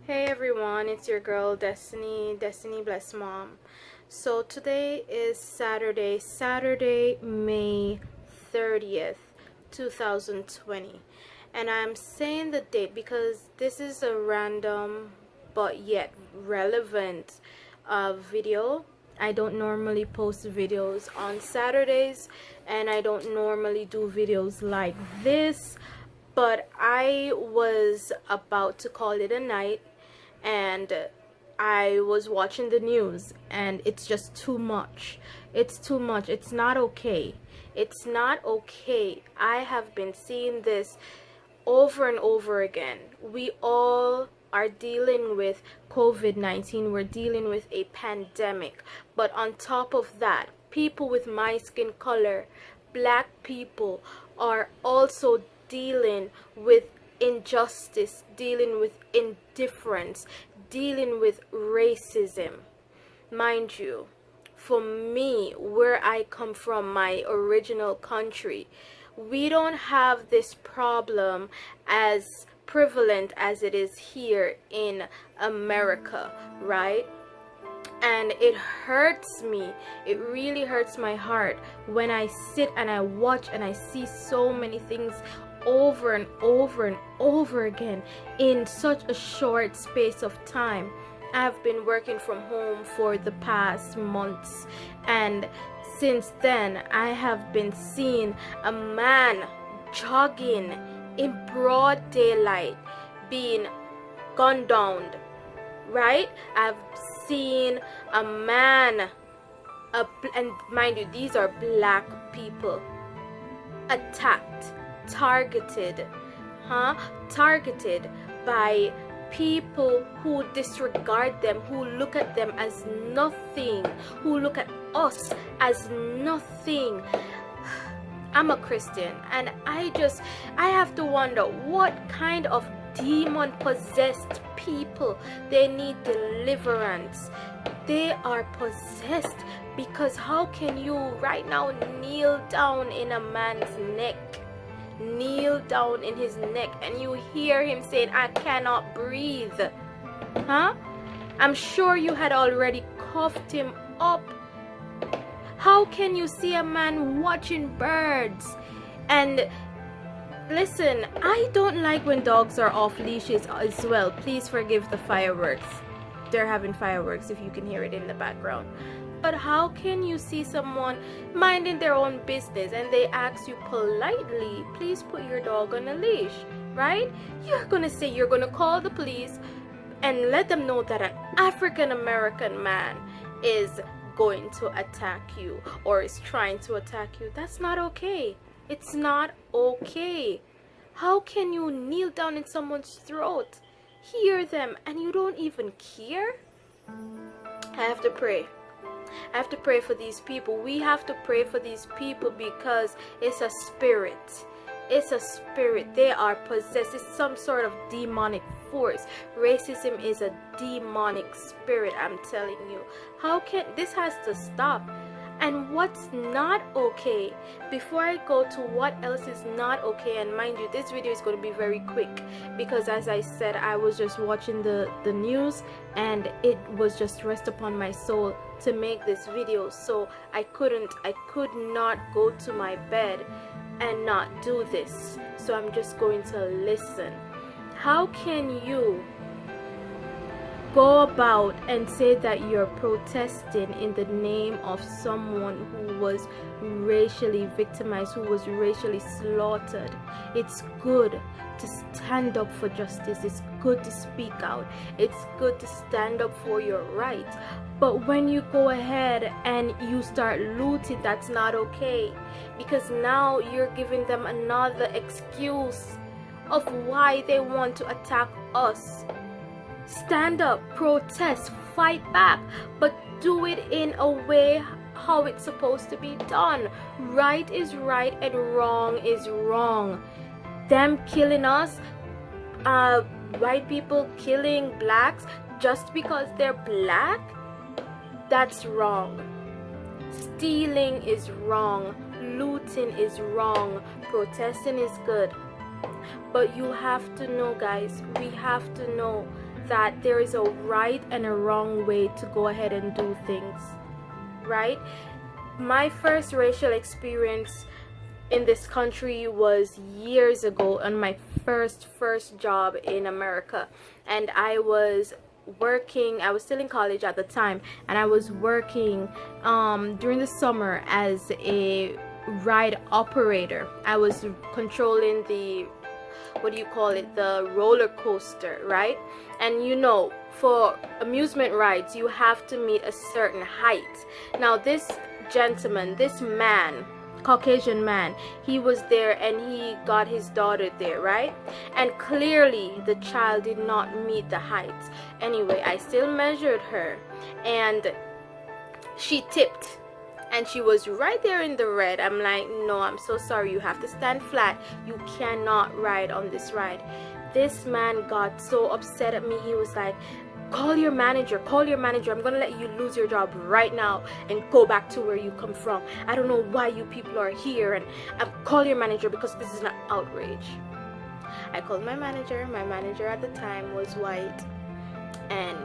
Hey everyone, it's your girl Destiny Bless Mom. So today is Saturday, May 30th, 2020. And I'm saying the date because this is a random but yet relevant video. I don't normally post videos on Saturdays, and I don't normally do videos like this, but I was about to call it a night, and I was watching the news, and it's just too much. It's too much. It's not okay. It's not okay. I have been seeing this over and over again. We all are dealing with COVID-19. We're dealing with a pandemic. But on top of that, people with my skin color, black people, are also dealing with injustice, dealing with indifference, dealing with racism. Mind you, for me, where I come from, my original country, we don't have this problem as prevalent as it is here in America, right? And it hurts me. It really hurts my heart when I sit and I watch and I see so many things over and over and over again in such a short space of time. I've been working from home for the past months, and since then I have been seeing a man jogging in broad daylight being gunned down, right? I've seen a man, and mind you, these are black people, attacked, targeted by people who disregard them, who look at them as nothing, who look at us as nothing. I'm a Christian, and I have to wonder what kind of demon possessed people, they need deliverance. They are possessed, because how can you right now kneel down in a man's neck, kneel down in his neck, and you hear him saying, I cannot breathe? I'm sure you had already coughed him up. How can you see a man watching birds? And listen, I don't like when dogs are off leashes as well. Please forgive the fireworks. They're having fireworks if you can hear it in the background. But how can you see someone minding their own business and they ask you politely, please put your dog on a leash, right? You're gonna say you're gonna call the police and let them know that an African American man is going to attack you or is trying to attack you. That's not okay. It's not okay. How can you kneel down in someone's throat, hear them, and you don't even care? I have to pray. I have to pray for these people. We have to pray for these people because it's a spirit. It's a spirit. They are possessed. It's some sort of demonic force. Racism is a demonic spirit, I'm telling you. How can this has to stop? And what's not okay, before I go to what else is not okay, and mind you, this video is going to be very quick because, as I said, I was just watching the news and it was just rest upon my soul to make this video, so I could not go to my bed and not do this. So I'm just going to listen. How can you go about and say that you're protesting in the name of someone who was racially victimized, who was racially slaughtered? It's good to stand up for justice. It's good to speak out. It's good to stand up for your rights. But when you go ahead and you start looting, that's not okay, because now you're giving them another excuse of why they want to attack us. Stand up, protest, fight back, but do it in a way how it's supposed to be done. Right is right and wrong is wrong. Them killing us, white people killing blacks just because they're black, that's wrong. Stealing is wrong. Looting is wrong. Protesting is good. But you have to know, guys, we have to know that there is a right and a wrong way to go ahead and do things, right? My first racial experience in this country was years ago on my first job in America, and I was still in college at the time, and I was working during the summer as a ride operator. I was controlling the, what do you call it, the roller coaster, right? And you know, for amusement rides you have to meet a certain height. Now this gentleman, this man, Caucasian man, he was there and he got his daughter there, right? And clearly the child did not meet the height. Anyway, I still measured her, and she tipped, and she was right there in the red. I'm like, no, I'm so sorry, you have to stand flat, you cannot ride on this ride. This man got so upset at me. He was like, call your manager, I'm gonna let you lose your job right now and go back to where you come from. I don't know why you people are here, and call your manager because this is an outrage. I called my manager at the time was white, and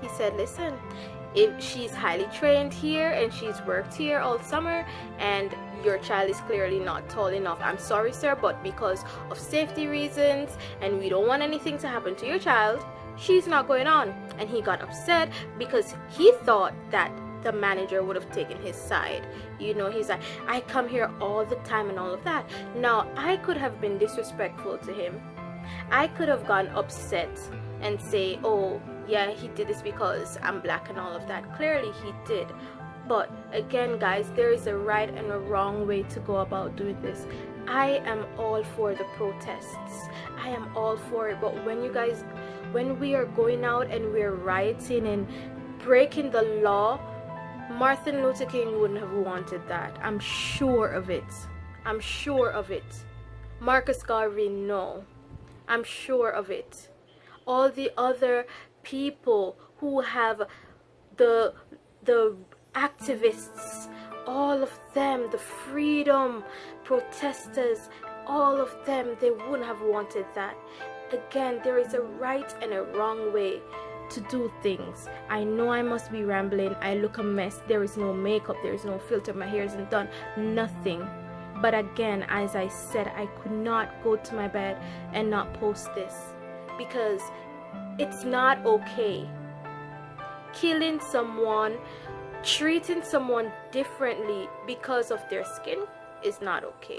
he said, listen, if she's highly trained here and she's worked here all summer, and your child is clearly not tall enough, I'm sorry sir, but because of safety reasons and we don't want anything to happen to your child, she's not going on. And he got upset because he thought that the manager would have taken his side. You know, he's like, I come here all the time and all of that. Now I could have been disrespectful to him. I could have gone upset and say, oh yeah, he did this because I'm black and all of that. Clearly he did. But again guys, there is a right and a wrong way to go about doing this. I am all for the protests, I am all for it, but when we are going out and we're rioting and breaking the law, Martin Luther King wouldn't have wanted that. I'm sure of it. I'm sure of it. Marcus Garvey, no. I'm sure of it. All the other people who have the activists, all of them, the freedom protesters, all of them, they wouldn't have wanted that. Again, there is a right and a wrong way to do things. I know I must be rambling, I look a mess, there is no makeup, there is no filter, my hair isn't done, nothing. But again, as I said, I could not go to my bed and not post this, because it's not okay. Killing someone, treating someone differently because of their skin is not okay.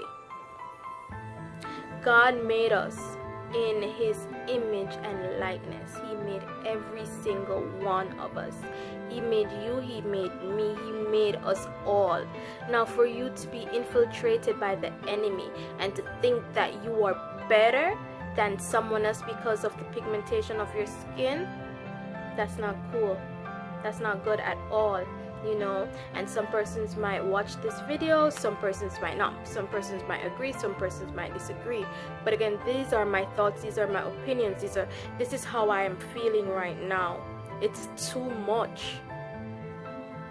God made us in his image and likeness. He made every single one of us. He made you, he made me, he made us all. Now for you to be infiltrated by the enemy and to think that you are better than someone else because of the pigmentation of your skin, that's not cool. That's not good at all, you know. And some persons might watch this video, some persons might not, some persons might agree, some persons might disagree. But again, these are my thoughts, these are my opinions, this is how I am feeling right now. It's too much.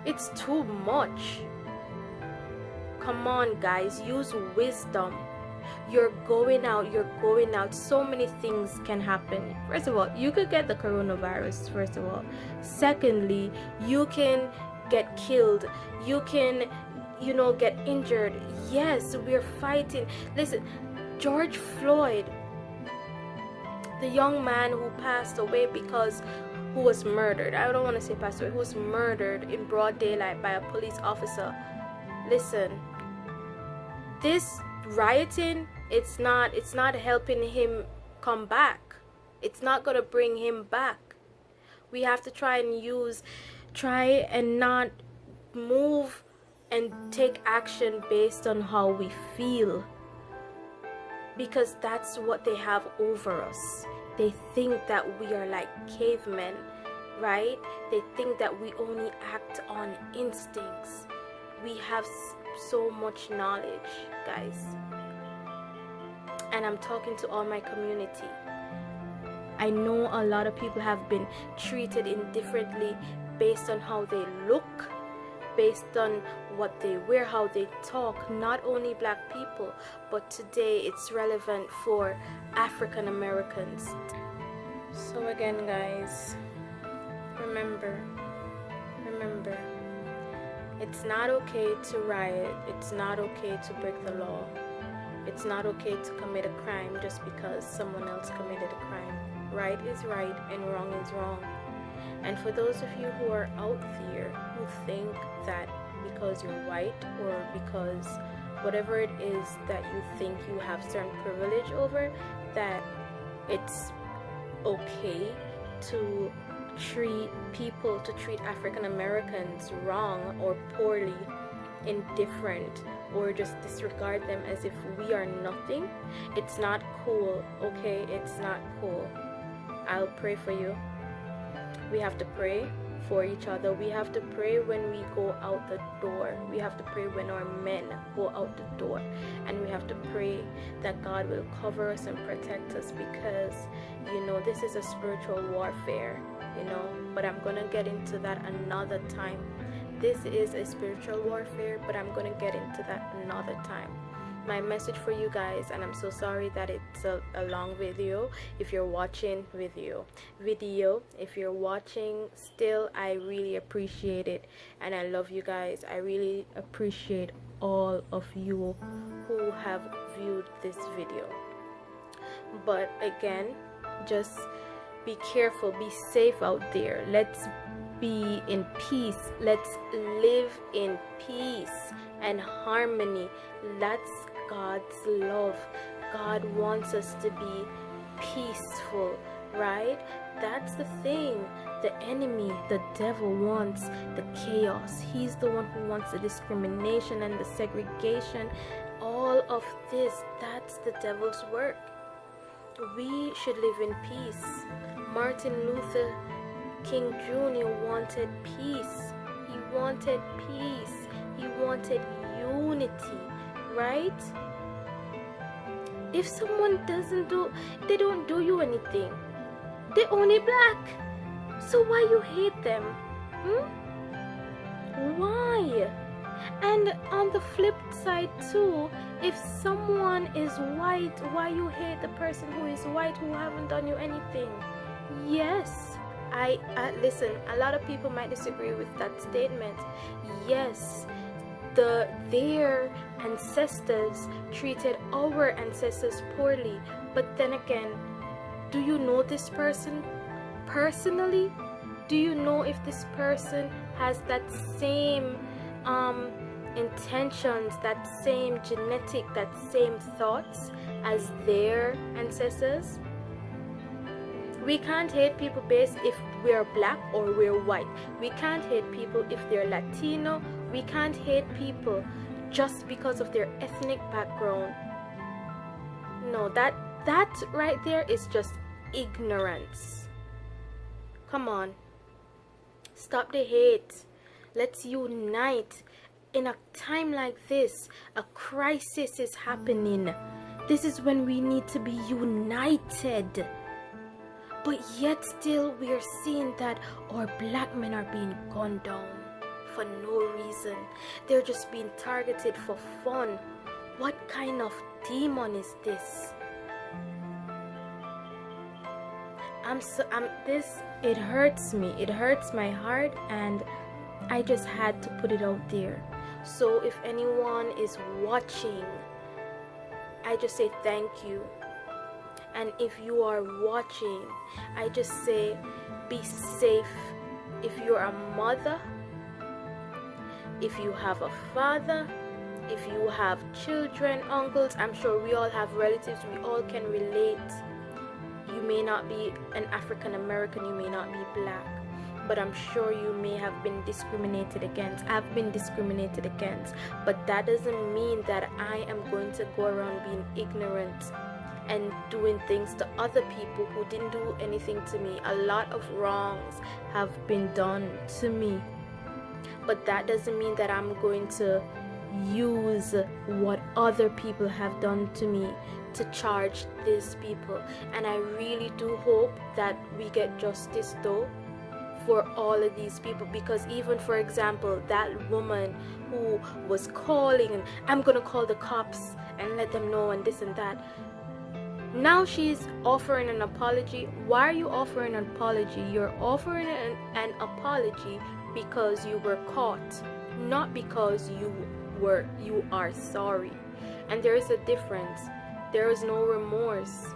It's too much. Come on guys, use wisdom. You're going out, so many things can happen. First of all, you could get the coronavirus, first of all. Secondly, you can get killed, you can, you know, get injured. Yes, we're fighting. Listen, George Floyd, the young man who passed away who was murdered, I don't want to say passed away, who was murdered in broad daylight by a police officer. Listen, this rioting, it's not helping him come back. It's not gonna bring him back. We have to try and not move and take action based on how we feel, because that's what they have over us. They think that we are like cavemen, right? They think that we only act on instincts. We have so much knowledge, guys. And I'm talking to all my community. I know a lot of people have been treated indifferently based on how they look, based on what they wear, how they talk. Not only black people, but today it's relevant for African Americans. So again, guys, remember, it's not okay to riot. It's not okay to break the law. It's not okay to commit a crime just because someone else committed a crime. Right is right and wrong is wrong. And for those of you who are out there who think that because you're white or because whatever it is that you think you have certain privilege over, that it's okay to treat African Americans wrong or poorly, indifferent, or just disregard them as if we are nothing, it's not cool, okay? It's not cool. I'll pray for you. We have to pray for each other. We have to pray when we go out the door. We have to pray when our men go out the door. And we have to pray that God will cover us and protect us, because, you know, this is a spiritual warfare, you know. But I'm going to get into that another time. This is a spiritual warfare, but I'm going to get into that another time. My message for you guys, and I'm so sorry that it's a long video. If you're watching if you're watching still, I really appreciate it, and I love you guys. I really appreciate all of you who have viewed this video. But again, just be careful, be safe out there. Let's be in peace. Let's live in peace and harmony. That's God's love. God wants us to be peaceful, right? That's the thing. The enemy, the devil, wants the chaos. He's the one who wants the discrimination and the segregation. All of this, that's the devil's work. We should live in peace. Martin Luther King Jr. wanted peace. He wanted peace. He wanted unity, right? If someone they don't do you anything, they only black, so why you hate them? Why? And on the flip side too, if someone is white, why you hate the person who is white who haven't done you anything? Yes, I listen, a lot of people might disagree with that statement. Yes, their ancestors treated our ancestors poorly, but then again, do you know this person personally? Do you know if this person has that same intentions, that same genetic, that same thoughts as their ancestors? We can't hate people based if we're black or we're white. We can't hate people if they're Latino. We can't hate people just because of their ethnic background. No, that right there is just ignorance. Come on. Stop the hate. Let's unite. In a time like this, a crisis is happening. This is when we need to be united. But yet still we are seeing that our black men are being gunned down for no reason. They're just being targeted for fun. What kind of demon is this? It hurts me. It hurts my heart, and I just had to put it out there. So if anyone is watching, I just say thank you. And if you are watching, I just say be safe. If you're a mother, if you have a father, if you have children, uncles, I'm sure we all have relatives, we all can relate. You may not be an African American, you may not be black, but I'm sure you may have been discriminated against. I've been discriminated against, but that doesn't mean that I am going to go around being ignorant and doing things to other people who didn't do anything to me. A lot of wrongs have been done to me, but that doesn't mean that I'm going to use what other people have done to me to charge these people. And I really do hope that we get justice though for all of these people, because even, for example, that woman who was calling, I'm gonna call the cops and let them know and this and that. Now she's offering an apology. Why are you offering an apology? You're offering an apology because you were caught, not because you are sorry. And there is a difference. There is no remorse.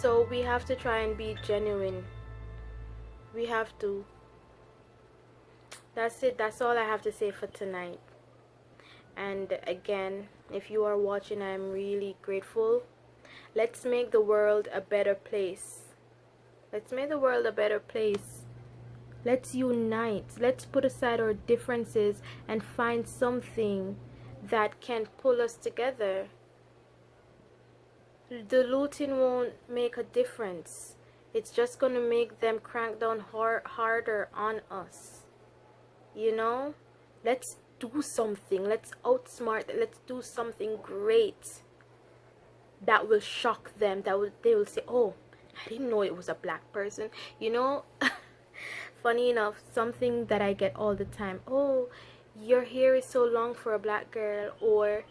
So we have to try and be genuine. We have to. That's it. That's all I have to say for tonight. And again, if you are watching, I'm really grateful. Let's make the world a better place. Let's make the world a better place. Let's unite. Let's put aside our differences and find something that can pull us together. The looting won't make a difference. It's just going to make them crank down harder on us. You know? Let's do something. Let's outsmart. Let's do something great that will shock them. They will say, oh, I didn't know it was a black person. You know? Funny enough, something that I get all the time. Oh, your hair is so long for a black girl. Or,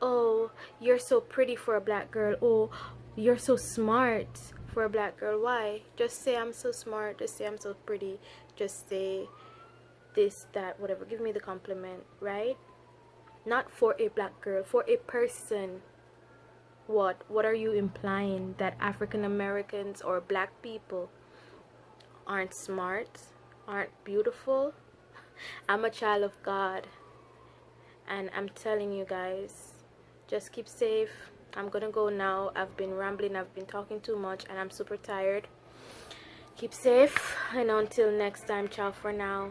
oh, you're so pretty for a black girl. Oh, you're so smart for a black girl. Why? Just say I'm so smart. Just say I'm so pretty. Just say this, that, whatever. Give me the compliment, right? Not for a black girl, for a person. What are you implying? That African Americans or black people aren't smart, aren't beautiful? I'm a child of God, and I'm telling you guys, just keep safe. I'm gonna go now. I've been rambling, I've been talking too much, and I'm super tired. Keep safe, and until next time, ciao for now.